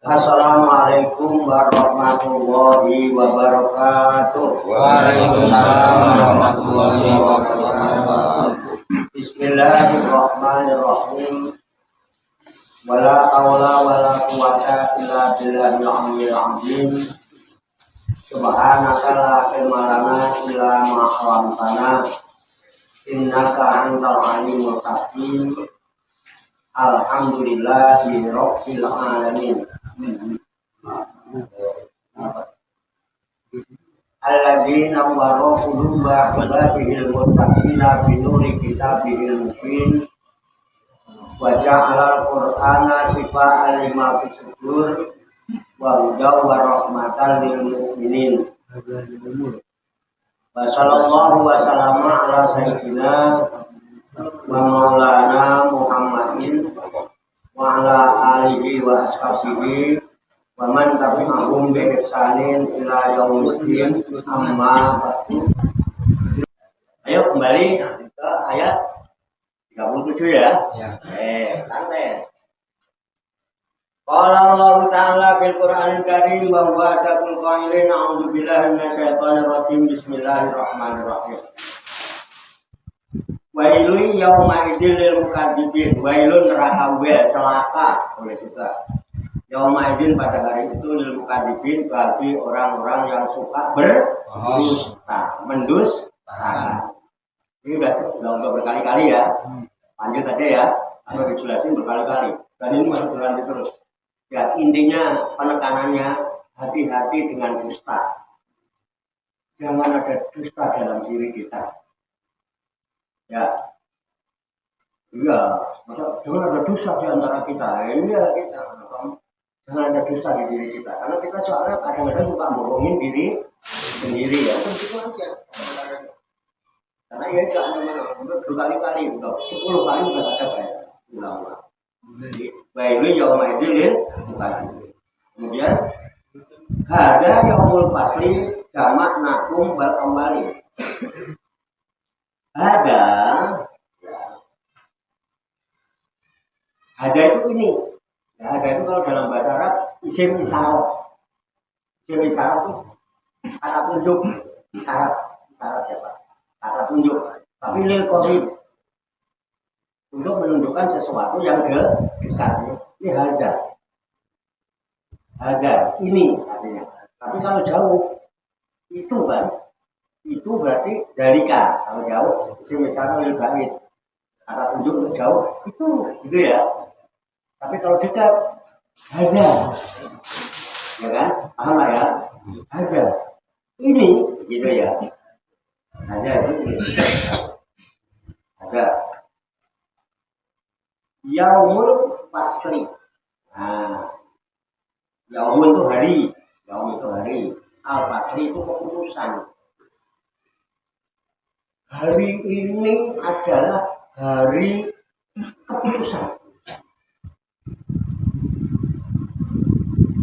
Assalamualaikum warahmatullahi wabarakatuh. Waalaikumsalam warahmatullahi wabarakatuh. Bismillahirrahmanirrahim. Wala haula wala quwwata illa billahil aliyyil azim. Subhanaka la ilma lana illa ma 'allamtana. Innaka antal alimul hakim. Alhamdulillahi rabbil alamin. Alladzina waroh quluba ibadihil muttaqina binuri kitabihil mubin wa ja'alal qur'ana shifa'an lima fis sudur wa hudaw wa rahmatan lil mu'minin. Wa sallallahu wa sallama ala sayyidina wa maulana Muhammadin wa ala alihi wa ashabihi wa man tabi'ahum bi ihsanin ila yaumil amma ba'du. Ayo kembali ke ayat 37 ya. Santai. Qala Allah Ta'ala fil Qur'anil Karim wa huwa taqul qailin a'udzu billahi minasyaitonir rajim. Bismillahirrahmanirrahim. Wailun yauma idzil lil mukadzibin. Wailun neraka celaka oleh kita. Yauma idzin pada hari itu lil mukadzibin bagi orang-orang yang suka berdusta, mendusta. Ini sudah berkali-kali ya. Lanjut aja ya. Atau dijelasin berkali-kali. Dan ini masih berlanjut terus. Ya, intinya penekanannya hati-hati dengan dusta. Jangan ada dusta dalam diri kita. Ya, iya, masa jangan ada dusta di antara kita. Iya kita, jangan ada dusta di diri kita. Karena kita soalnya kadang-kadang suka bohongin diri sendiri ya. Itu aja. Karena ya tidak mana berkali-kali, 10 kali sudah ada saya ulang-ulang. Baik, yaumul idil kemudian ada yaumul fasli jamak nakum bal kembali. Ada itu ini. Ya, ada itu kalau dalam bahasa Arab isim isyarat. Isim isyarat itu kata tunjuk, isyarat ya Pak. Kata tunjuk. Tapi lil qarib untuk menunjukkan sesuatu yang dekat. Ini hazar. Hazar ini artinya. Tapi kalau jauh itu kan, itu berarti dalika. Kalau jauh, misalnya lil ba'id, kata tunjuk untuk jauh itu gitu ya. Tapi kalau dekat, hazar, ya kan? Paham lah ya? Hazar ini gitu ya. Hazar itu ada yaumul fasli. Nah, yaumul itu hari, al fasli itu keputusan. Hari ini adalah hari keputusan.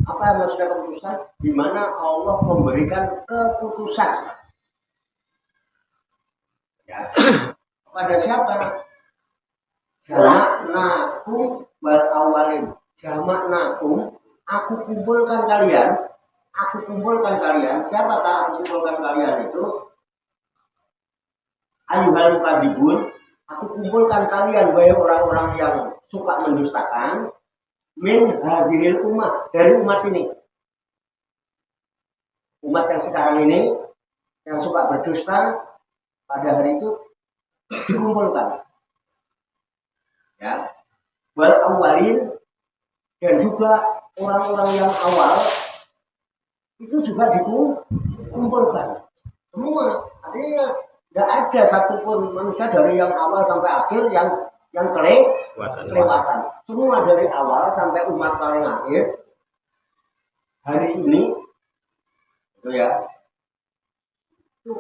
Apa yang maksudnya keputusan? Di mana Allah memberikan keputusan. Ya. Kepada siapa? Jamak nakum bal awalin. Jamak nakum, aku kumpulkan kalian. Siapa tak aku kumpulkan kalian itu? Ayuhal mukadzibun, aku kumpulkan kalian wahai orang-orang yang suka mendustakan min hadiril umat, dari umat ini. Umat yang sekarang ini yang suka berdusta pada hari itu dikumpulkan. Ya. Wal awalin, dan juga orang-orang yang awal itu juga dikumpulkan. Semua artinya tidak ada satupun manusia dari yang awal sampai akhir yang kelewatan. Semua dari awal sampai umat paling akhir hari ini itu ya itu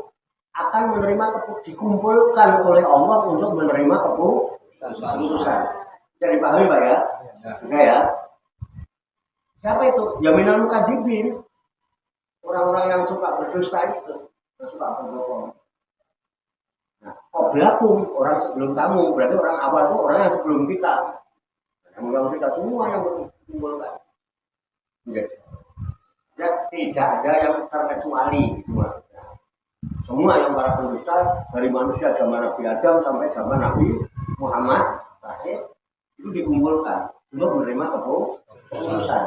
akan menerima dikumpulkan oleh Allah untuk menerima keputusan. Jadi pahami Pak ya? Bisa ya? Siapa itu? Yaminal mukadzibin. Orang-orang yang suka berdusta itu, yang suka berbohong. Nah, qoblakum, orang sebelum kamu, berarti orang awal itu orang yang sebelum kita. Yang kita semua yang berkumpulkan. Ya, tidak ada yang terkecuali gitu maksudnya. Semua yang para pendusta dari manusia zaman Nabi Adam sampai zaman Nabi Muhammad terakhir itu dikumpulkan untuk menerima keputusan.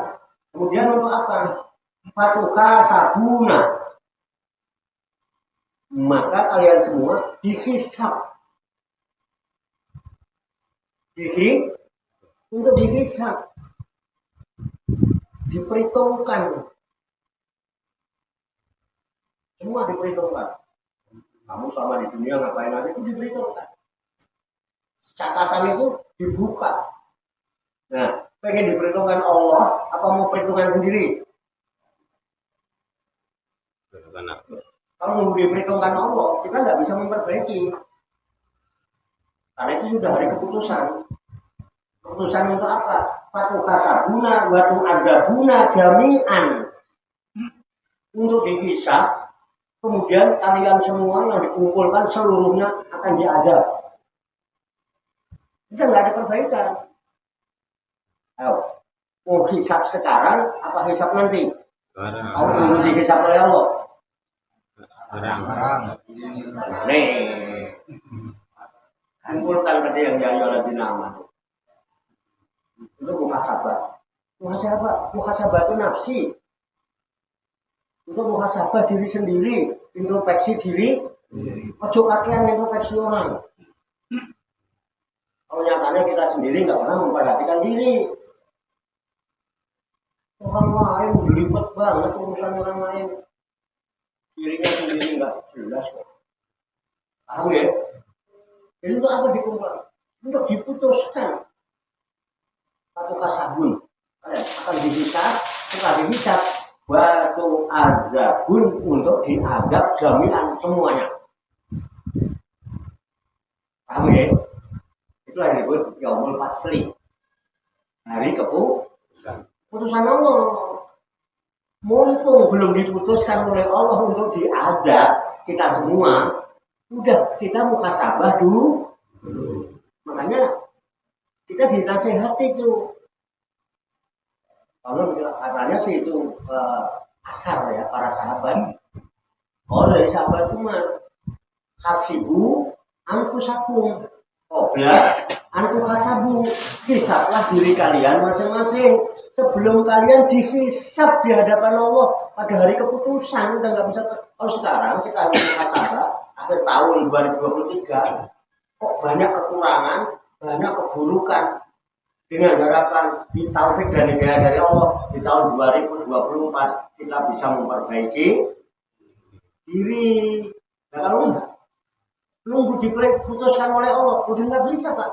Kemudian untuk apa? Fatuha sabuna. Maka kalian semua dihisab. Untuk dihisab. Diperhitungkan. Semua diperhitungkan. Kamu selama di dunia ngapain aja itu diperhitungkan. Catatan itu dibuka. Nah, pengen diperhitungkan Allah apa mau perhitungan sendiri? Kalau mau diperhitungkan Allah, kita nggak bisa memperbaiki. Karena itu sudah hari keputusan. Keputusan untuk apa? Fatuha sabuna watu azabuna jami'an. Untuk dihisab, kemudian kalian semua yang dikumpulkan seluruhnya akan diazab. Sudah nggak ada perbaikan. Ayo, mau hisab sekarang apa hisab nanti? Mau menunggu dihisab oleh Allah? Sekarang. Nih, kumpulkan tadi yang diayolah dinama. Untuk muhasabah. Muhasabah itu nafsi. Untuk muhasabah diri sendiri, introspeksi diri. Ojo kakean introspeksi orang. Kalau nyatanya kita sendiri nggak pernah memperhatikan diri. Orang lain berlipat banget urusan orang lain. Dirinya sendiri nggak jelas kok. Paham ya? Jadi untuk apa dikumpulkan? Untuk diputuskan. Satu kasabun akan dihisab, setelah dihisab batu azabun untuk diazab jaminan semuanya. Paham ya? Itulah yang disebut yaumul fasli. Hari keputusan Allah. Mumpung belum diputuskan oleh Allah untuk diazab kita semua, udah kita muhasabah dulu. Makanya kita dinasehati itu. Kalau katanya sih itu asar ya para sahabat. Oh dari sahabat umat hasibu anfusakum qobla anfusabu, hisablah diri kalian masing-masing sebelum kalian dihisab di hadapan Allah pada hari keputusan. Udah nggak bisa. Kalau sekarang kita harus muhasabah akhir tahun 2023 kok banyak kekurangan, banyak keburukan. Dengan harapan di taufik dan hidayah dari Allah di tahun 2024 kita bisa memperbaiki diri. Nah kalau enggak, nunggu diputuskan oleh Allah, udah nggak bisa Pak.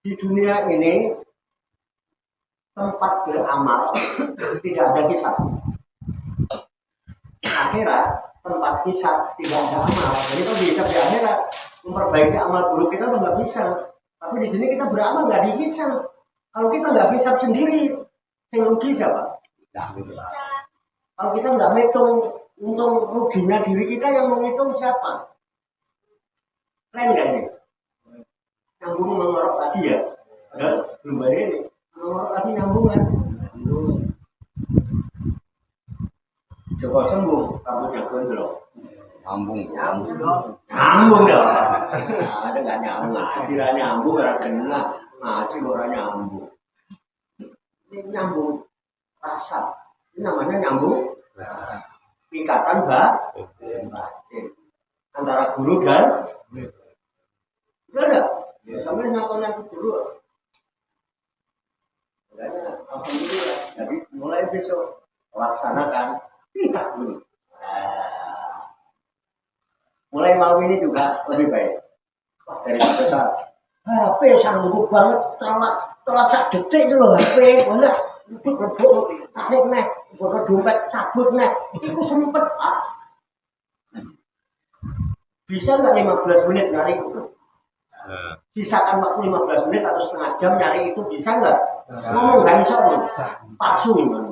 Di dunia ini tempat beramal tidak ada hisab. Akhirat tempat hisab tidak ada amal. Jadi kalau dihisab di akhirat memperbaiki amal buruk kita udah nggak bisa. Tapi di sini kita beramal nggak dihisab. Kalau kita nggak hisab sendiri, yang rugi siapa? Kalau kita nggak menghitung untung ruginya diri kita, yang menghitung siapa? Keren kan ini? Nyambung mengorok tadi ya? Belum bayar ini. Mengorok tadi nyambung kan? Coba sembung, kamu jagoan belum? Nyambung dong. Ada nggak nyambung? Tidak nyambung orang kena, ngaji orang nyambung. Ini nyambung rasa. Ini namanya nyambung rasa. Ikatan batin antara guru dan udah ada. Sampai ngaku guru. Alhamdulillah. Jadi mulai besok laksanakan tingkat dulu. Mulai malam ini juga lebih baik. Dari kita HP sanggup banget telat sak detik itu loh HP. Wah, Lebok tarik nek, bodo dompet cabut nek. Itu sempet Pak. Bisa nggak 15 menit nyari itu? Sisakan waktu 15 menit atau setengah jam nyari itu bisa nggak? Ngomong gak bisa nih. Palsu gimana?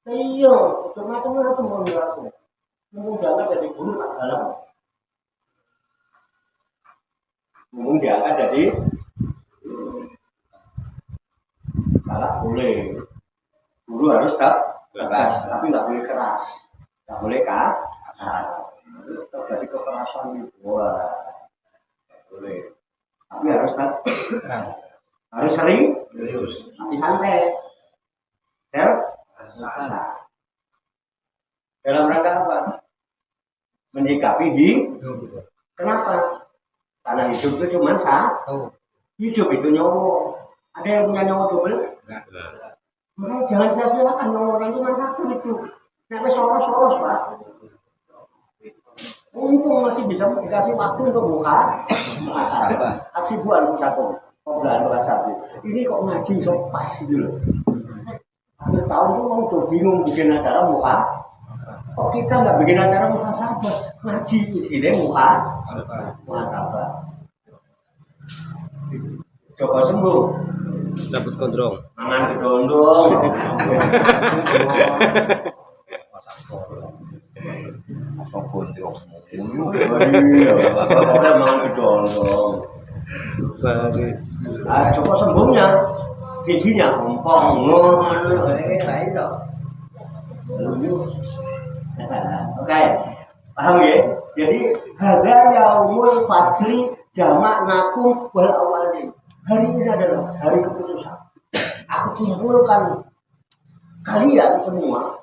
Iya, macam-macam itu mau aku. Ngomong jangan jadi guru tak dalam. Ngomong jangan jadi salah boleh. Guru harus tegas, tapi nggak boleh keras, nggak boleh kasar. Terjadi kekerasan itu, wah, nggak boleh. Tapi harus tegas, harus sering, tapi santai. Dalam rangka apa? Menyikapi hidup. Kenapa? Karena hidup itu cuma satu. Hidup itu nyawa. Ada yang punya nyawa double? Makanya jangan sia-siakan nyawa orang cuma satu itu. Nek soros-soros Pak. Untung masih bisa dikasih waktu untuk buka. Kasih buan satu. Obrolan WhatsApp. Ini kok ngaji kok pas gitu loh. Akhir tahun tuh orang udah bingung bikin acara muka. Kok kita nggak bikin acara muka sahabat? Ngaji isinya muka sahabat. Coba sembuh. Dapat gondrong. Mangan gedondong. Masuk gondrong. Iya, udah mangan gedondong. Coba sembuhnya. Giginya kompong, ngono, lain dong. Oke, paham ya? Jadi hadza yaumul fasli jamak nakum wal awalin. Hari ini adalah hari keputusan. Aku kumpulkan kalian semua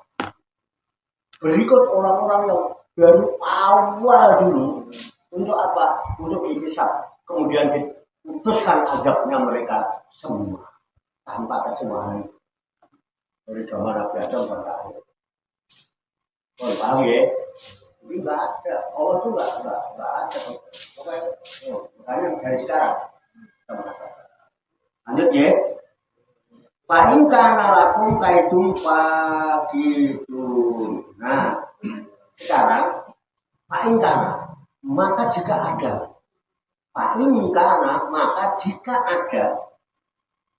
berikut orang-orang yang baru awal dulu untuk apa? Untuk dihisab. Kemudian diputuskan azabnya mereka semua. Tanpa kecuali dari zaman Nabi Adam sampai akhir. Oh, paham ya? Ini nggak ada. Allah tuh nggak ada. Makanya dari sekarang. Lanjut ya. Fa'in kana lakum kaidum fakidun. Nah, sekarang fa'in kana, maka jika ada. Fa'in kana, maka jika ada.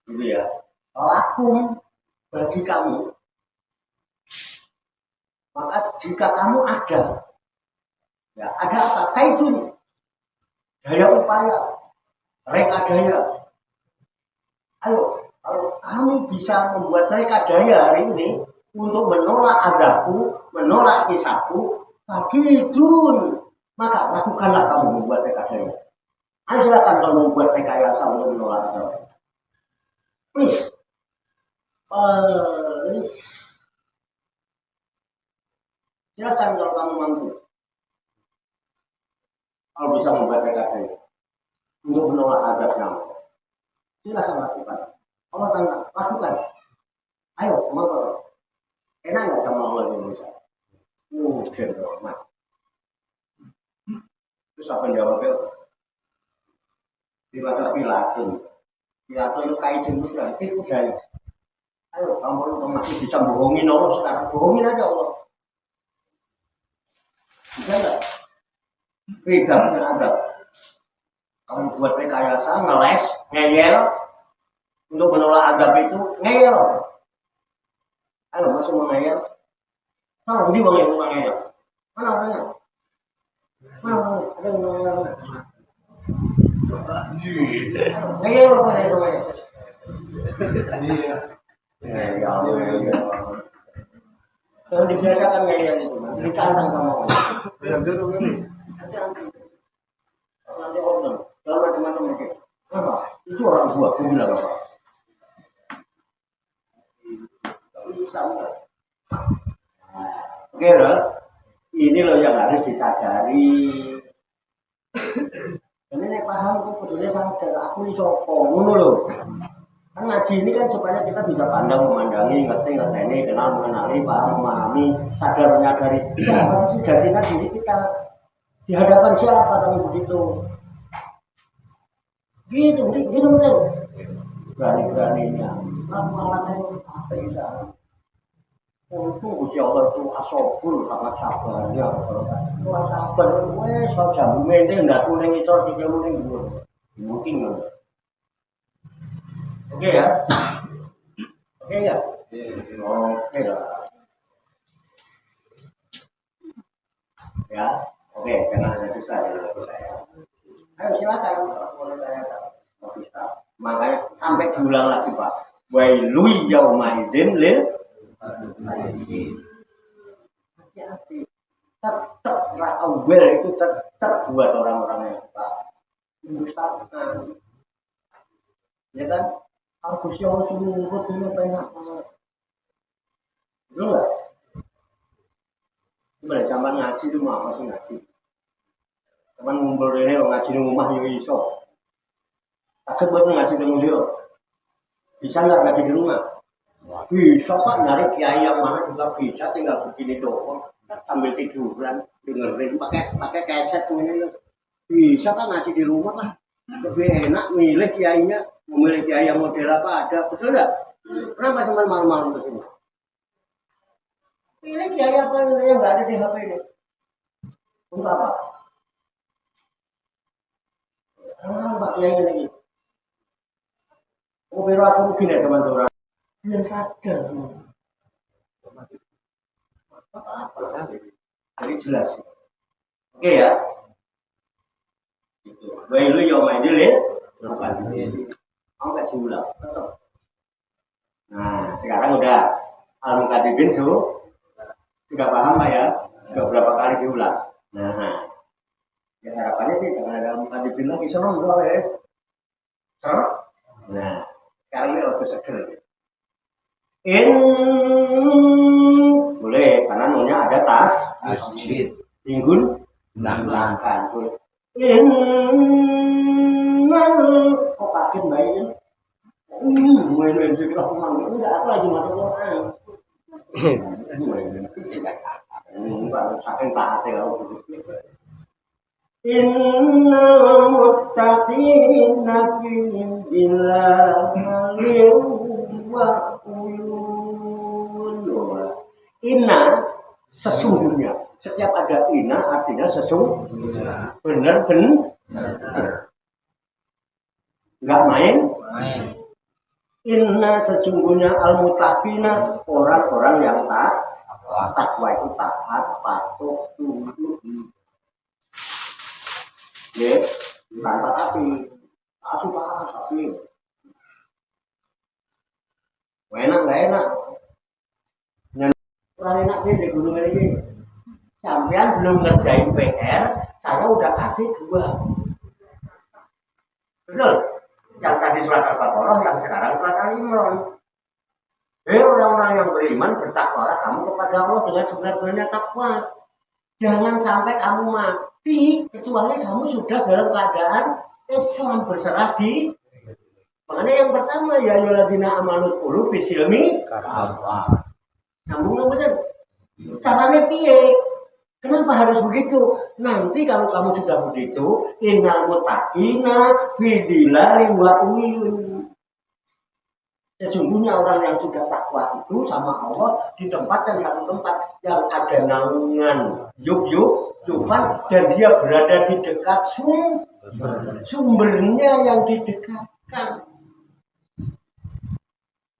Gitu ya, lakum bagi kamu, maka jika kamu ada, ya ada apa? Kaidun, daya upaya, reka daya. Ayo, kalau kamu bisa membuat reka daya hari ini untuk menolak azabku, menolak hisabku, fakidun, maka lakukanlah kamu membuat reka daya. Ayo silakan kamu membuat rekayasa untuk menolak azab. Please. Silakan kalau kamu mampu. Kalau bisa membuat PKB untuk menolak azabnya, silakan lakukan. Allah tanya, lakukan. Ayo, mau. Enak nggak sama Allah Indonesia? Mungkin rahmat. Terus apa jawabnya? Tiba-tiba Pilatun. Pilatun kaidin itu berarti udah. Ayo, kamu masih bisa bohongin Allah sekarang. Bohongin aja Allah. Bisa nggak? Beda dengan adab. Kamu buat rekayasa, ngeles, ngeyel. Untuk menolak adab itu, ngeyel. Ayo, masih mau ngeyel? Tahu di bang yang ngeyel? Mana orangnya? Mana orangnya? Ada yang ngeyel? Ngeyel apa nih namanya? Ngeyel. Kalau dibiasakan ngeyel itu, dicantang sama orang. Nanti order, kalau macam-macam itu. Apa? Itu orang tua, aku bilang apa? Bisa enggak? Oke, ini loh yang harus disadari. Ini paham kok kudunya sadar. Aku ini sopo, ngono loh. Kan ngaji ini kan supaya kita bisa pandang, memandangi, ngerti, kenal, mengenali, paham, memahami, sadar, menyadari. Siapa sih jadikan diri kita? Di hadapan siapa kamu begitu? Gitu betul. berani-beraninya alatnya apa bisa untung Gusti Allah itu asobul sangat sabarnya kalau sabar wes kalau jamu mente ndak kuning icor 3 kuning dulu mungkin nggak oke ya oke ya oke lah ya oke jangan ada susah ya ayo silakan boleh tanya bisa makanya sampai diulang lagi Pak wailui yaumaidin lil hati-hati tetap awal itu tetap buat orang-orang yang suka mendustakan ya kan aku sih orang seluruh ini banyak betul nggak? Gimana zaman ngaji itu mau apa sih ngaji? Cuman ngumpul ini ngaji di rumah juga iso. Takut buat ngaji di mulia. Bisa nggak ngaji di rumah? Bisa Pak, nyari kiai yang mana juga bisa, tinggal begini doang. Sambil tiduran, dengerin pakai keset ini. Bisa Pak ngaji di rumah Pak. Lebih enak milih kiainya, memilih kiai yang model apa ada, betul nggak? Kenapa cuma malam-malam ke sini? Pilih kiai apa yang nggak ada di HP ini? Untuk apa? Pak kiai ini. Oh, biar aku mungkin ya teman-teman. Dia sadar. Apa? Jadi jelas. Oke ya. Wailu yaumaidin lil mukadzibin. Mau nggak diulang? Tetap. Nah, sekarang udah al-mukadzibin sudah paham Pak ya? Sudah berapa kali diulang. Nah, ya harapannya sih jangan ada al-mukadzibin lagi senang ya. Senang? Nah, sekarang ini harus seger. Boleh karena nolnya ada tas tinggun belakang kok kaget bayinya main juga enggak aku lagi mati orang saking taatnya innal muttaqina fi dhilalin wa uyun. Inna sesungguhnya. Setiap ada inna artinya sesungguhnya. Benar. Enggak main. Inna sesungguhnya al-muttaqina orang-orang yang takwa itu taat, patuh, tunduk. Ya, tanpa tapi, tapi, enak nggak enak? Kurang enak sih di gunung ini. Sampean belum ngerjain PR, saya udah kasih 2. Betul? Yang tadi surat Al-Baqarah, yang sekarang surat Al-Imran. Orang-orang yang beriman bertakwalah kamu kepada Allah dengan sebenar-benarnya takwa. Jangan sampai kamu mati kecuali kamu sudah dalam keadaan Islam berserah di. Makanya yang pertama ya ayyuhallazina amanu qulu bisilmi kafah. Nyambung bener. Caranya piye? Kenapa harus begitu? Nanti kalau kamu sudah begitu, innal muttaqina fi dhilalin wa uyun. Sesungguhnya orang yang sudah takwa itu sama Allah ditempatkan satu tempat yang ada naungan yupan dan dia berada di dekat sumbernya yang didekatkan.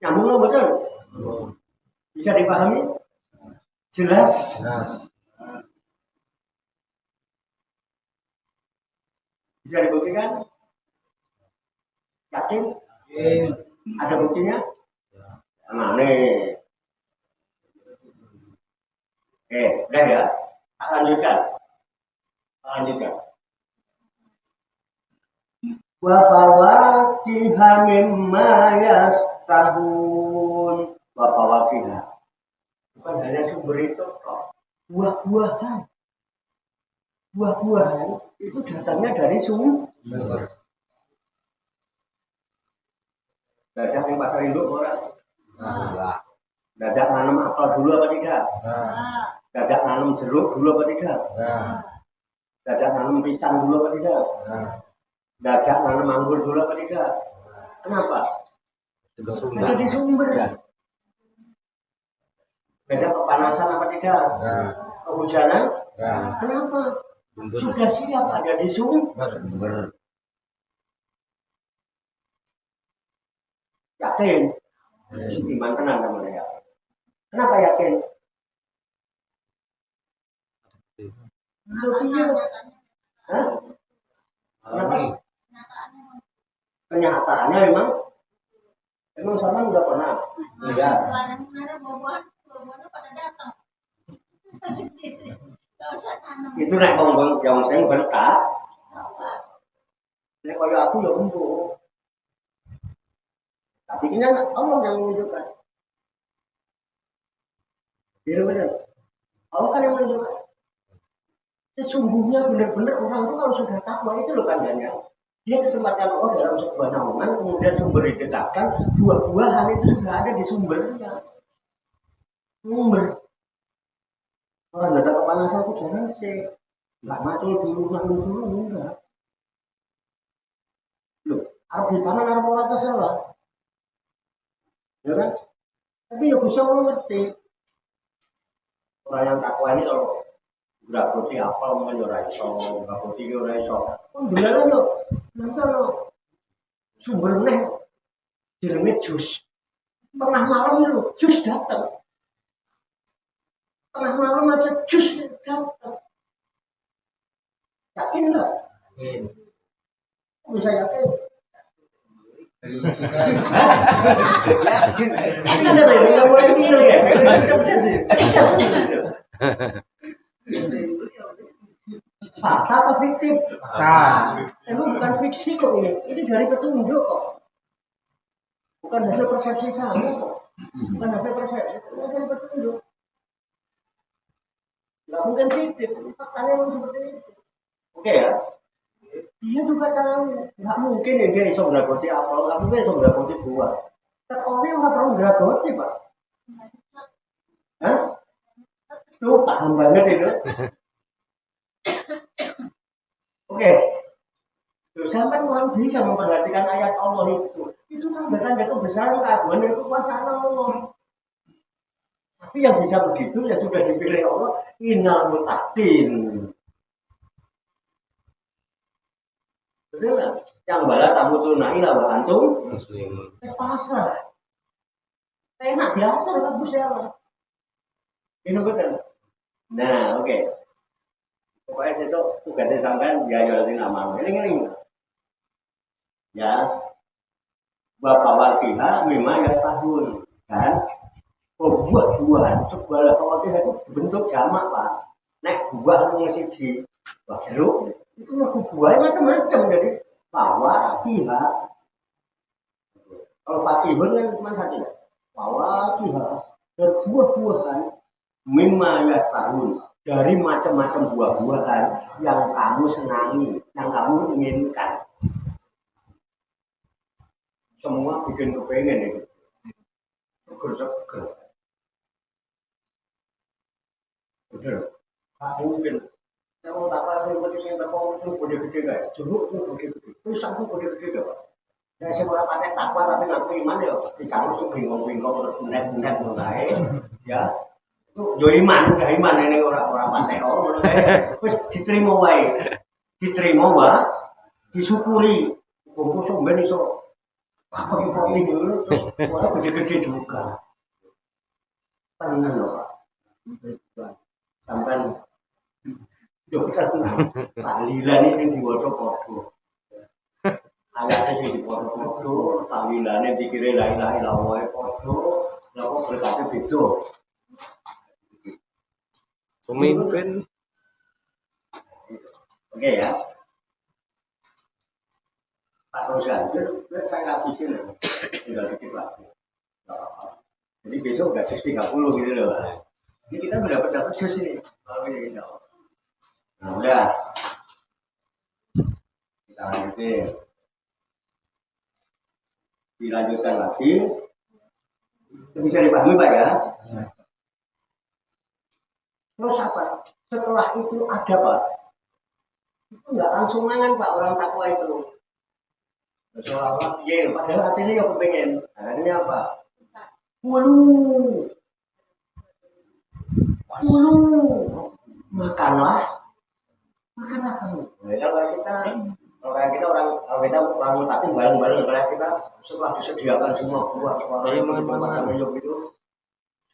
Nyambung betul? Bisa dipahami? Jelas? Bisa dibuktikan? Yakin? Ada buktinya? Nah, nih. Udah ya. Lanjutkan. Wa fawakiha mimma yastahun. Wa fawakiha. Bukan hanya sumber itu kok. Buah-buahan. Buah-buahan itu datangnya dari sumber. Dajak yang pasar induk orang. Dajak nanam apel dulu apa tidak? Dajak nanam jeruk dulu apa tidak? Dajak nanam pisang dulu apa tidak? Dajak nanam anggur dulu apa tidak? Kenapa? Ada di sumber. Ya. Beda kepanasan apa tidak? Ya. Kehujanan? Ya. Kenapa? Sumber. Sudah siap ada di sumber. Sumber. Yakin? Iman tenang kamu ya. Kenapa yakin? Hah? Kenapa? Kenyataannya emang sama udah pernah? Iya. Itu nek ngomong yang saya berkah. Nek kaya aku ya empuk. Tapi ini Allah yang menunjukkan. Benar-benar. Allah kan yang menunjukkan. Sesungguhnya benar-benar orang itu kalau sudah takwa itu loh tandanya. Dia ketempatkan Allah dalam sebuah naungan, kemudian sumber didekatkan, buah-buahan itu sudah ada di sumbernya. Sumber. Orang nggak ada kepanasan itu jangan sih. Nggak mati dulu, enggak. Loh, harus dipanen harus orang terserah. Ya kan? Tapi ya bisa orang ngerti. Orang yang takwa ini kalau berarti apa mungkin orang iso, berarti orang iso. Oh, beneran loh. Nanti lo sumber neh jenenge jus. Tengah malam itu jus datang. Tengah malam aja jus datang. Yakin nggak? Yakin. Bisa yakin? Yakin ada yang boleh pikir ya? Fakta apa fiktif? Emang bukan fiksi kok ini. Ini dari petunjuk kok. Bukan hasil persepsi saya kok. Bukan hasil persepsi, ini dari petunjuk. Nggak mungkin fiktif. Faktanya memang seperti itu. Oke ya? Dia juga tahu. Nggak mungkin ya dia bisa beragoti apel. Nggak mungkin bisa beragoti buah. Terkopi nggak perlu beragoti, Pak. Hah? Tuh paham banget itu. Oke, sampai orang bisa memperhatikan ayat Allah itu tanda-tanda kebesaran, keagungan dan kekuasaan Allah. Tapi yang bisa begitu ya sudah dipilih Allah, innal muttaqin. Betul nggak? Yang bala tamu tunai lah antum, pasrah. Enak diatur kan Gusti Allah. Ini betul. Nah, oke. Pokoknya besok tugasnya sampai ya jualin nama ini ya bapak warfiha memang ya tahun kan buah-buahan sebuah khawatir itu bentuk jamak Pak. Nek buah siji wah jeruk itu buahnya macam-macam jadi bawa kiha kalau fakihun kan cuma satu bawa kiha dan buah-buahan memang ya tahun dari macam-macam buah-buahan yang kamu senangi, yang kamu inginkan. Semua bikin kepengen itu. Seger-seger. Bener. Tak mungkin. Saya mau tak apa itu yang terpau itu gede-gede kayak. Jeruk itu gede-gede. Pisang itu gede-gede Pak. Dan saya mau pakai takwa tapi ngaku iman ya. Pisang itu bingung-bingung bunet-bunet mulai. Ya. Yo iman, udah iman ini orang-orang pantai orang wis diterima wae. Diterima wae, disyukuri. Wong kok ben iso kopi-kopi dulu terus ora gede-gede juga. Tenang lho, Pak. Sampai yo kan tahlilan iki diwaca padha. Ayate sing diwaca padha, tahlilane dikire la ilaha illallah padha, lha kok berkate beda. Pemimpin. Oke ya. Pak Rosan, saya habisin tinggal dikit lagi. Jadi besok udah 30 gitu loh. Ini kita udah dapat jus ini. Nah udah. Kita lanjutin. Dilanjutkan lagi. Bisa dipahami Pak ya? Terus apa? Setelah itu ada Pak. Itu nggak langsung mangan Pak orang takwa itu. Seolah-olah iya, padahal hatinya ya kepengen. Akhirnya apa? Waduh, makanlah, makanlah kamu. Nah, kalau kayak kita kalau kita orang mutakin bareng-bareng, kayak kita setelah disediakan semua buah, semua yang tempat minum itu,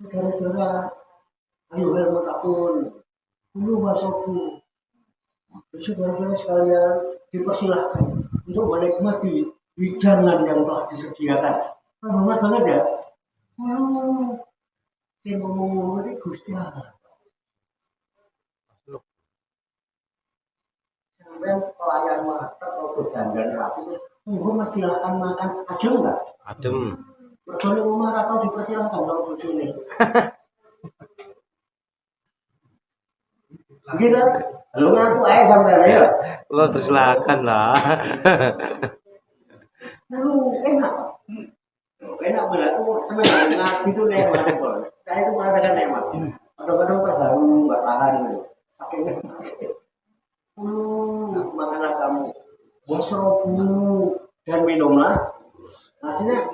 saudara-saudara, ayo ilmu takun, dulu basoku, saudara-saudara sekalian dipersilahkan untuk menikmati hidangan yang telah disediakan. Hormat banget ya. Sing ngomong iki Gusti Allah. Sampai pelayan market atau berjanjian rapi, masih silahkan makan, adem nggak? Adem. Berdoa rumah atau dipersilahkan kalau tujuh ini. Gitu, lu ngaku aja sampai ya. Lo persilakan lah. Lu enak. Enak benar, aku senang ngaji itu nikmat. Saya itu merasakan nikmat. Kadang-kadang terharu, nggak tahan gitu. Akhirnya, makanlah kamu, wasrobu dan minumlah. Hasilnya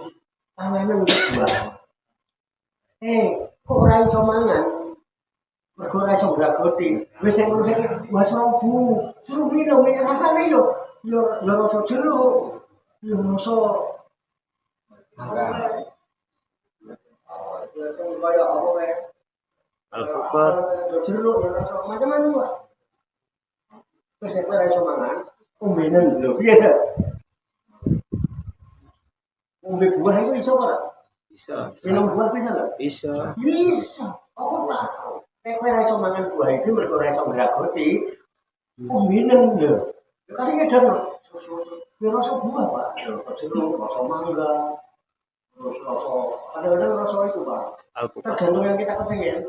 tangannya udah dua. Kok orang iso mangan? Mergo ora iso gragoti. Wis sing ngono iki wasrobu, suruh minum, rasane yo rasa jeruk, yo rasa kayak apa kayak Alpukat. jeruk ya rasa macam-macam Pak. Terus nek ora iso mangan, ombenen lho piye ta? Ombe buah itu iso ora? Bisa. Minum buah bisa enggak? Bisa. Bisa. Apa Pak? Nek ora iso mangan buah itu mergo ora iso gragoti, ombenen lho. Karine dan ya rasa buah Pak, jeruk, rasa mangga. Terus rasa, kadang-kadang rasa itu Pak, Alpukat. tergantung yang kita kepengen.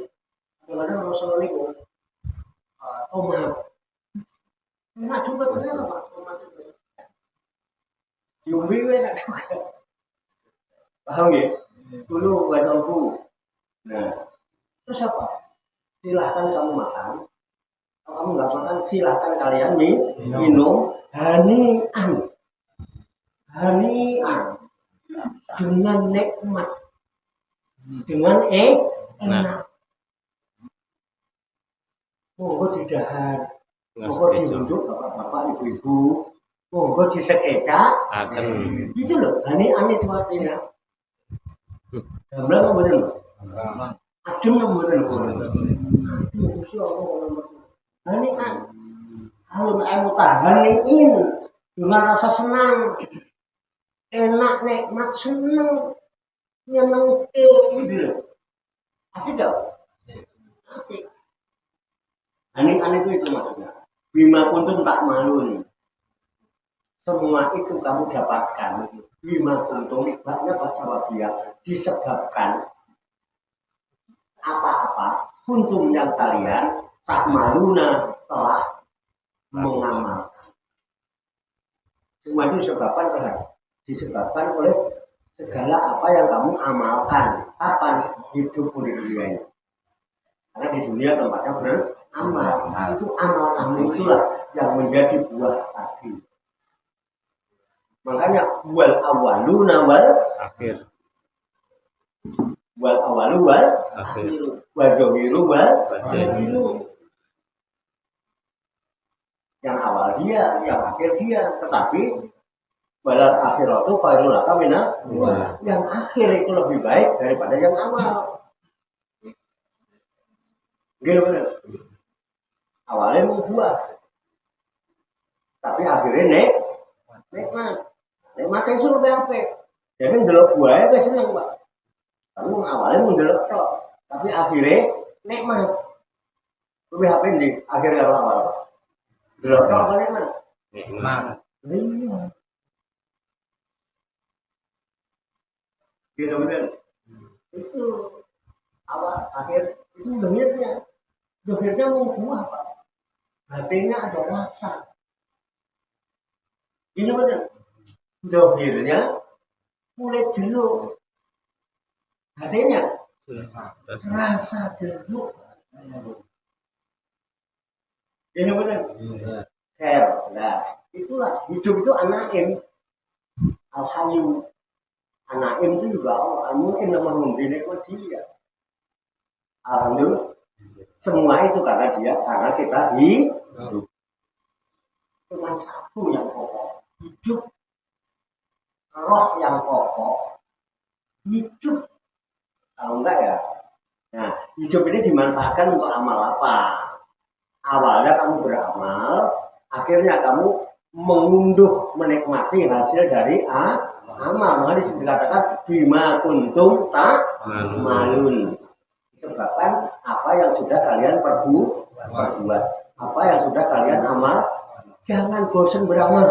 Kadang-kadang rasa itu, tomat, enak juga ternyata Pak, tomat itu. Diumbi enak juga, paham ya? Dulu bacaku. Nah, terus apa? Silahkan kamu makan. Kalau kamu nggak makan, silahkan kalian minum. Hanian, hanian. Dengan nikmat, dengan enak. Monggo didahar, monggo diunjuk bapak-bapak, ibu-ibu, monggo disekeca. Akan. Itu loh, hanian itu artinya. Gambar apa bener? Adem apa bener? Adem, hanian. Kalau mau tahaniin dengan rasa senang. Enak, nikmat, seneng, nyenengke gitu. Asik gak? Asik. Aneh-aneh itu maksudnya. Bima kuntum tak malu. Semua itu kamu dapatkan. Bima kuntum, banyak bahasa wabia, disebabkan apa-apa kuntum yang kalian tak maluna telah mengamalkan. Semua itu disebabkan oleh segala apa yang kamu amalkan. Kapan hidup di dunia ini? Karena di dunia tempatnya beramal. Itu amal kamu itulah yang menjadi buah tadi. Makanya wal awaluna wal Akhir. wal awalu wal Akhir. wal zahiru wal Batin. batilu. Yang awal dia, yang akhir dia, tetapi balal akhiratu khairul laka minal ula. Yang akhir itu lebih baik daripada yang awal. Gitu bener. Awalnya mau buah, tapi akhirnya nikmat. Nikmatnya itu lebih apik. Jadi ndelok buahnya wis seneng, Pak. Tapi awalnya mau ndelok tok, tapi akhirnya nikmat. Lebih apik ndi? Akhirnya kalau awal. Ndelok tok apa nikmat? Nikmat. Iya. Gitu bener. Itu awal akhir itu dohirnya mau buah Pak, batinnya ada rasa. Ini bener. Dohirnya kulit jeruk, batinnya rasa jeruk. Ini bener. Nah itulah hidup itu anaim. Al-Hayyu. An-Naim itu juga Allah. Mungkin nama memberi nikmat dia. Alhamdulillah. Semua itu karena dia, karena kita hidup. Cuma satu yang pokok, hidup. Roh yang pokok, hidup. Kalau enggak ya, nah hidup ini dimanfaatkan untuk amal apa? Awalnya kamu beramal, akhirnya kamu mengunduh, menikmati hasil dari amal. Maka dikatakan bima kuntum tak malun. Disebabkan apa yang sudah kalian perbuat, apa yang sudah kalian amal. Jangan bosan beramal.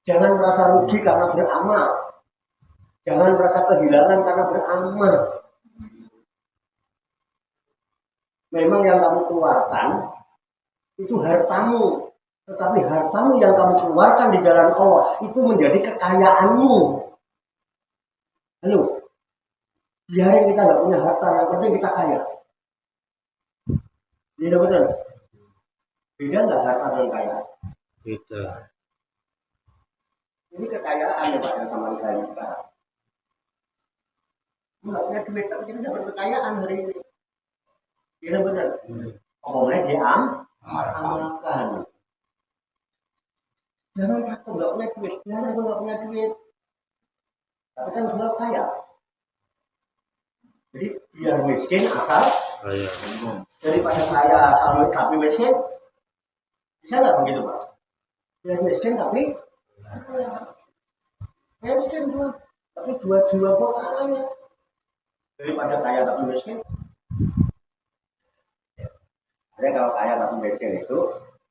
Jangan merasa rugi karena beramal. Jangan merasa kehilangan karena beramal. Memang yang kamu keluarkan itu hartamu. Tetapi hartamu yang kamu keluarkan di jalan Allah itu menjadi kekayaanmu. Halo, biarin kita nggak punya harta, yang penting kita kaya. Iya betul. Beda nggak harta dan kaya? Beda. Ini kekayaan ya Pak yang sama kita. Nggak punya duit tapi kita dapat kekayaan hari ini. Iya benar. Omongnya diamalkan. Jangan takut nggak punya duit. Jangan aku nggak punya duit. Tapi kan sudah kaya. Jadi biar miskin asal Kaya. daripada kaya asal tapi miskin. Bisa nggak begitu Pak? Biar miskin tapi miskin dua, tapi dua kok kaya. Daripada kaya tapi miskin. Jadi kalau kaya tapi miskin itu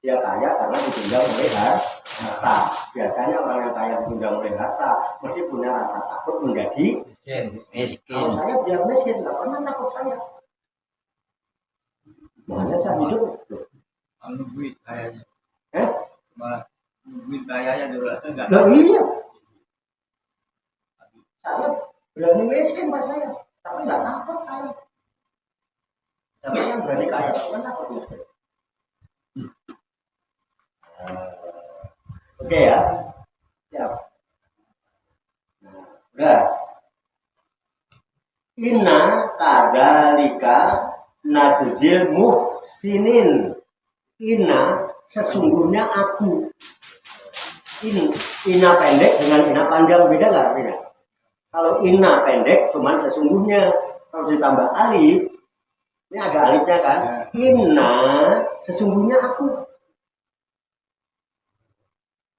dia kaya karena ditunjang oleh harta. Biasanya orang yang kaya ditunjang oleh harta mesti punya rasa takut menjadi miskin. Kalau saya biar miskin nggak pernah takut kaya. Makanya saya hidup. Duit kayaknya. Malah duit kayaknya dulu enggak. Lah iya. Saya berani miskin Pak saya, tapi nggak takut kaya. Tapi yang berani kaya, kan takut miskin. Oke ya. Ya. Udah. Inna kadzalika najzil muhsinin. Inna sesungguhnya aku. Inna pendek dengan inna panjang beda nggak artinya? Kalau inna pendek cuman sesungguhnya. Kalau ditambah alif, ini ada alifnya kan? Inna sesungguhnya aku.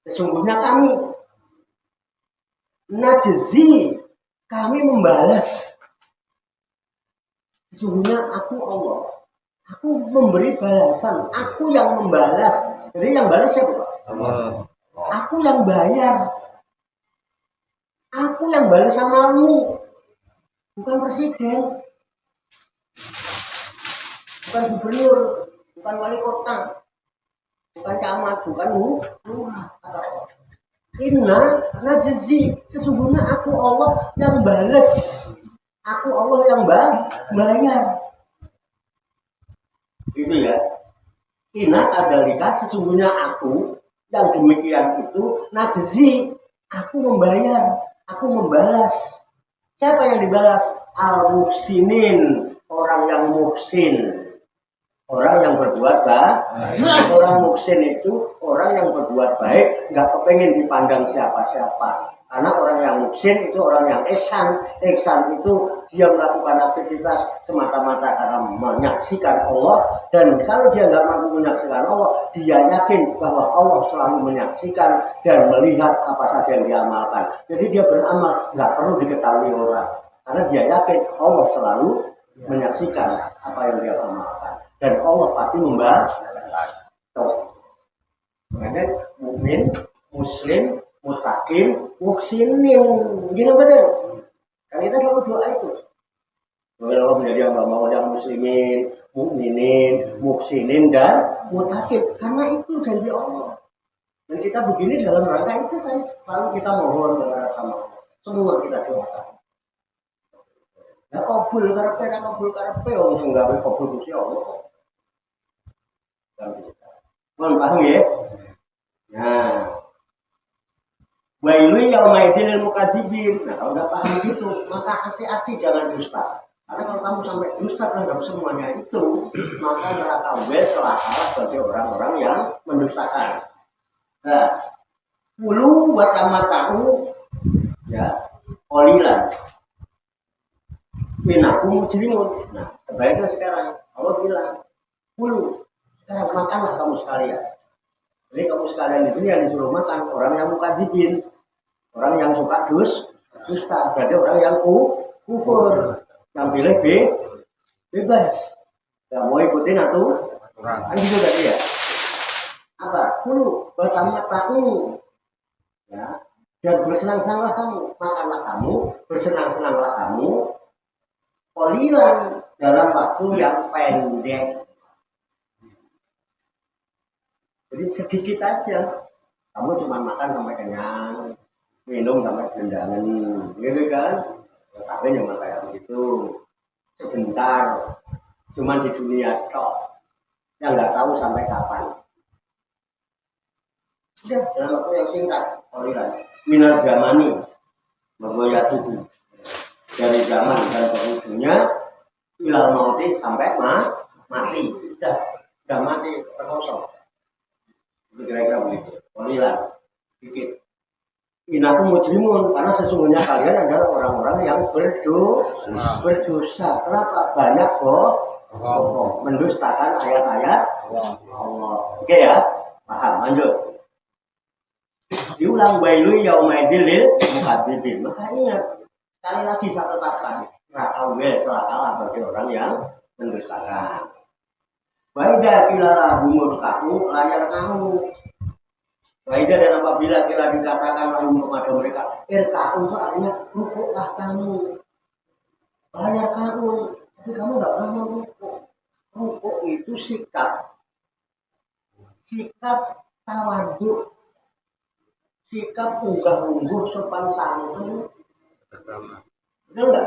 Sesungguhnya kami. Najzi kami membalas. Sesungguhnya aku Allah. Aku memberi balasan. Aku yang membalas. Jadi yang balas siapa Pak? Allah. Aku yang bayar. Aku yang balas amamu. Bukan presiden. Bukan gubernur. Bukan wali kota. Bukan camat. Bukan lurah. Inna najzi. Sesungguhnya aku Allah yang balas. Aku Allah yang bayar. Itu ya. Inna kadzalika sesungguhnya aku yang demikian itu najzi. Aku membayar, aku membalas. Siapa yang dibalas? Al-muhsinin, orang yang muhsin. Orang yang berbuat baik. Orang muhsin itu orang yang berbuat baik, nggak kepengen dipandang siapa-siapa. Karena orang yang muhsin itu orang yang ihsan. Ihsan itu dia melakukan aktivitas semata-mata karena menyaksikan Allah. Dan kalau dia nggak mampu menyaksikan Allah, dia yakin bahwa Allah selalu menyaksikan dan melihat apa saja yang dia amalkan. Jadi dia beramal nggak perlu diketahui orang. Karena dia yakin Allah selalu menyaksikan apa yang dia amalkan. Dan Allah pasti membalas. Makanya mukmin, muslim, mutakin, muhsinin, gini benar. Kan kita selalu doa itu. Allah menjadi hamba yang muslimin, mukminin, muhsinin dan mutakin. Karena itu janji Allah. Dan kita begini dalam rangka itu kan. Lalu kita mohon kepada Allah. Semua kita doakan. Ya kabul karepe, orang nggak kabul Gusti Allah. Mohon paham ya? Nah, Wailun yaumaidin lil mukadzibin. Nah, kalau udah paham gitu, maka hati-hati jangan dusta. Karena kalau kamu sampai dusta terhadap semuanya itu, maka neraka wel celaka bagi orang-orang yang mendustakan. Nah, puluh buat amat tahu ya, olilan. Minakum mujrimun. Nah, sebaiknya sekarang Allah bilang, puluh sekarang makanlah kamu sekalian. Jadi kamu sekalian itu yang disuruh makan orang yang mukadzibin. Orang yang suka dusta, berarti orang yang kufur, yang pilih bebas, nggak mau ikutin atau kan gitu tadi ya. Apa? Dulu bertamat tahu, ya, dan bersenang-senanglah kamu, makanlah kamu, bersenang-senanglah kamu, qalilan dalam waktu yang pendek. Jadi sedikit aja, kamu cuma makan sampai kenyang. Minum sampai gendangan, gitu kan? Tapi cuma kayak begitu, sebentar, cuma di dunia tok, yang nggak tahu sampai kapan. Udah dalam waktu yang singkat, oliran, minar zamani, bergoyah tubuh dari zaman dan penghujungnya, ilal mauti sampai mati, udah mati terkosong. Itu kira-kira begitu, oliran, sedikit. Inakum mujrimun, karena sesungguhnya kalian adalah orang-orang yang berdosa. Kenapa? Banyak bohong, mendustakan ayat-ayat Allah. Oke ya, paham, lanjut. Diulang wailu yaumaidil lil mukadzibin. Maka ingat, sekali lagi saya tetapkan, neraka wel celaka bagi orang yang mendustakan. Baida kilala humur kamu layar kamu. Baida dan apabila kira dikatakan lahum kepada mereka, irka'u itu artinya rukuklah kamu, layar kamu, tapi kamu nggak pernah mau rukuk. Rukuk itu sikap tawaduk, sikap unggah-ungguh sopan santun, betul nggak?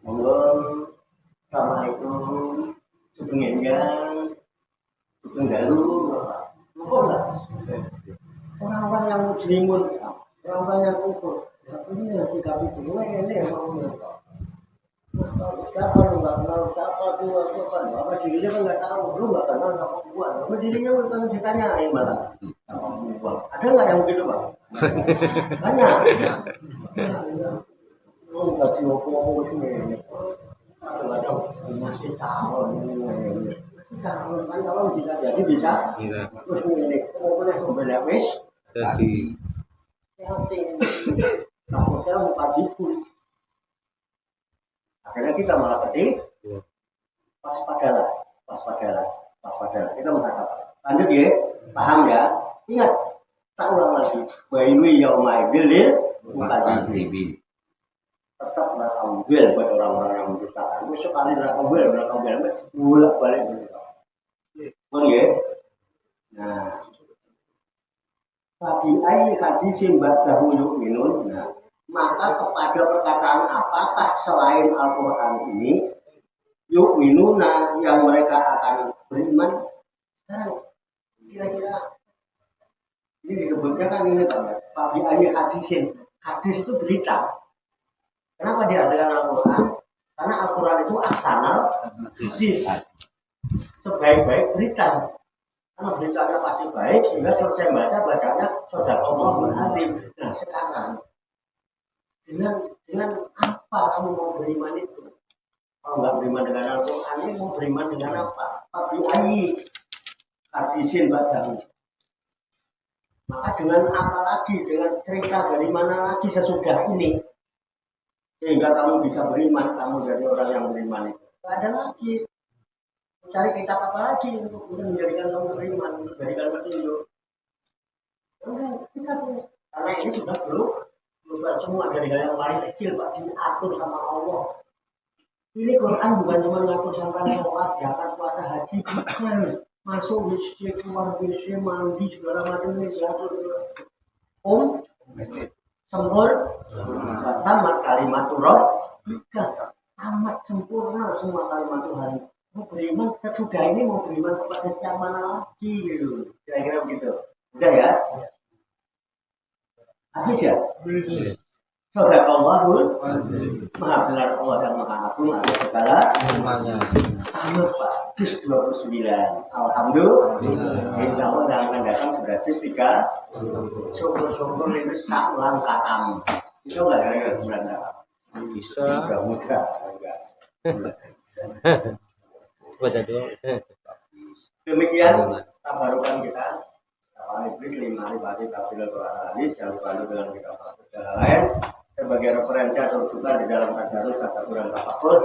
Monggo, assalamualaikum, sebenarnya. Tunggalu, kok enggak? Orang-orang yang mujrimun, orang-orang yang kufur, ini yang sikap itu, ini yang mau menonton. Siapa lu nggak kenal, siapa tuh, apa dirinya kan nggak tahu, lu nggak kenal sama gua, sama dirinya lu kan ditanyain malah, sama gua. Ada nggak yang begitu bang? Banyak. Lu nggak diopong sini, ada masih tahu ini. Kalau bisa jadi bisa terus ini pokoknya sumber wis Jadi takutnya muka jipul akhirnya kita malah ketik waspadalah kita menghasap lanjut ya, paham ya, ingat tak ulang lagi wailui yaumaidil lil mukadzibin. Tetaplah ambil buat orang-orang yang mendustakan. Sekali neraka ambil bolak-balik. Oh ya. Nah, Fabi ayyi hadisin ba'dahu yu'minun. Nah, maka kepada perkataan apakah selain Al-Qur'an ini yu'minuna yang mereka akan beriman? Sekarang kira-kira ini disebutnya kan ini kan, Fabi ayyi hadisin. Hadis itu berita. Kenapa dia dengan Al-Quran? Karena Al-Quran itu aksanal hadis, sebaik-baik berita. Karena beritanya pasti baik, sehingga selesai bacanya Shadaqallahu al-Azim. Nah sekarang dengan apa kamu mau beriman itu? Kalau nggak beriman dengan Al-Quran, ini mau beriman dengan apa? Fabi ayyi hadisin ba'dahu. Maka dengan apa lagi? Dengan cerita dari mana lagi sesudah ini? Sehingga kamu bisa beriman, kamu jadi orang yang beriman itu. Tidak ada lagi. Cari kitab apa lagi untuk menjadikan kamu beriman, menjadikan petunjuk. Kita punya. Karena ini sudah berubah semua dari yang paling kecil, Pak, diatur sama Allah. Ini Quran bukan cuma ngatur sampai sholat, zakat, puasa, haji, bukan. Masuk WC, keluar WC, mandi, segala macam ini diatur. Sempur, tamat kalimat Rabbika, tamat sempurna semua kalimat Tuhan. Mau beriman sesudah ini, mau beriman kepada setiap mana lagi gitu. Kira-kira begitu. Udah ya? Habis ya? Sadaqallahul Maha benar Allah dan Maha Agung atas segala Semuanya. tamat Pak. Juz 29. Alhamdulillah. Insya Allah yang akan datang sudah juz 3. Syukur-syukur itu sak langkah kamu. Bisa nggak kira-kira bulan depan? Bisa. Mudah-mudah. Baca doa. Demikian tabarukan kita. Awal iblis 5 hari pagi kafilah Quran jangan lupa dengan kita segala lain sebagai referensi atau rujukan di dalam tadarus kata Quran tafakur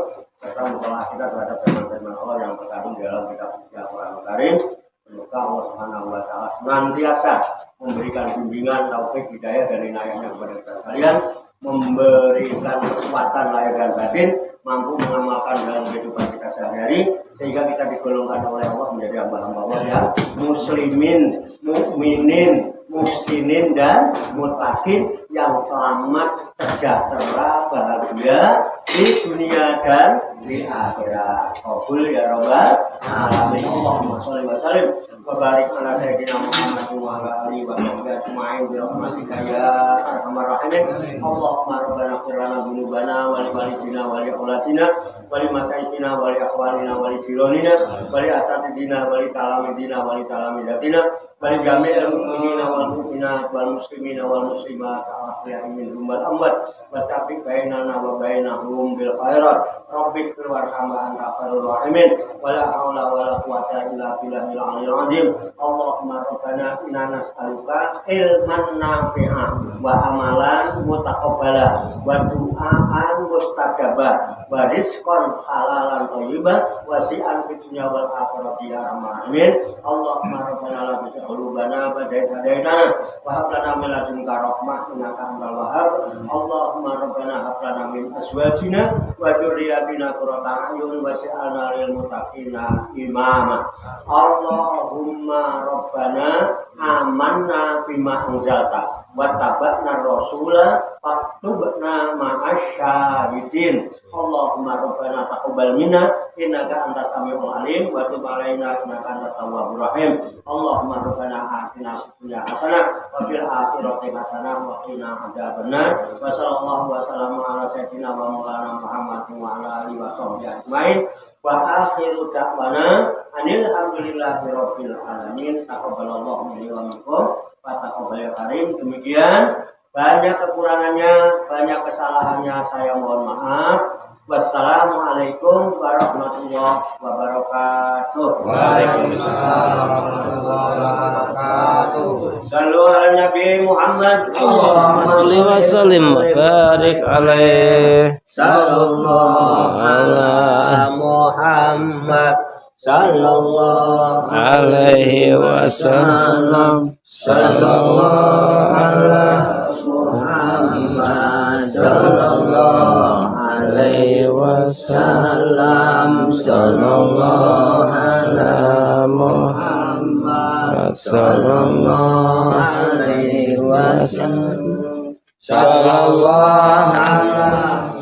serta mutolaah kita terhadap firman-firman Allah yang terkandung di dalam kitab suci Al-Qur'an Karim. Semoga Allah Subhanahu wa taala senantiasa memberikan bimbingan, taufik, hidayah dan inayahnya kepada kita sekalian, memberikan kekuatan lahir dan batin, mampu mengamalkan dalam kehidupan kita sehari-hari sehingga kita digolongkan oleh Allah menjadi hamba-hamba Allah yang muslimin, mukminin, muhsinin dan muttaqin yang selamat, sejahtera, bahagia di dunia dan di akhirat. Qabul ya rabbal alamin. Allahumma shalli wa sallim wa barik ala sayyidina Muhammad wa ala alihi wa sahbihi ajma'in bi rahmatika ya arhamar rahimin. Allahumma rabbana ighfir lana dzunubana wa li walidina wa li auladina wa li masaikina wa li akhwalina wa li jiranina wa li asatidina wa li talamidina wa li talamidatina wa li jami'il mu'minina wal mu'minat wal muslimina wal muslimat al-ahya'i minhum wal amwat wa tawfiq bainana wa bainahum bil khairat. Rabbik warhamna anta khairur rahimin wa la haula wa la quwwata illa billahil aliyyil azim. Allahumma rabbana inna nas'aluka ilman nafi'an wa amalan mutaqabbala wa du'aan mustajabah wa rizqan halalan thayyiban wa si'an fid dunya wal akhirati ya arhamar rahimin. Allahumma rabbana la tuzigh qulubana ba'da idh hadaytana wa hab lana min ladunka rahmah innaka antal wahhab. Allahumma rabbana hab lana min azwajina wa dzurriyyatina qurrata a'yun waj'alna lil muttaqina imama. Allahumma rabbana amanna bima anzalta wa tabana rasula faktubna ma'asyahidin. Allahumma rabbana taqabbal minna innaka antas samiul alim wa tub alaina innaka antat tawwabur rahim. Allahumma rabbana atina fid dunya hasanah wa fil akhirati hasanah wa qina adzabannar. Wa sallallahu wa sallama ala sayyidina wa maulana Muhammadin wa ala alihi wa sahbihi ajmain. Wa akhiru da'wana anil hamdulillahi rabbil alamin. Taqabbalallahu minni wa minkum wa taqabbal karim. Demikian, banyak kekurangannya, banyak kesalahannya, saya mohon maaf. Wassalamualaikum warahmatullahi wabarakatuh. Waalaikumsalam warahmatullahi wabarakatuh. Sallu ala Nabi Muhammad. Allahumma sholli wa sallim wa barik alaihi. Sallallahu ala Muhammad. Sallallahu Alaihi wasallam. Sallallahu ala Muhammad. Sallallahu Alaihi wasallam. Sallallahu ala Muhammad. Sallallahu alaihi wasallam. Sallallahu ala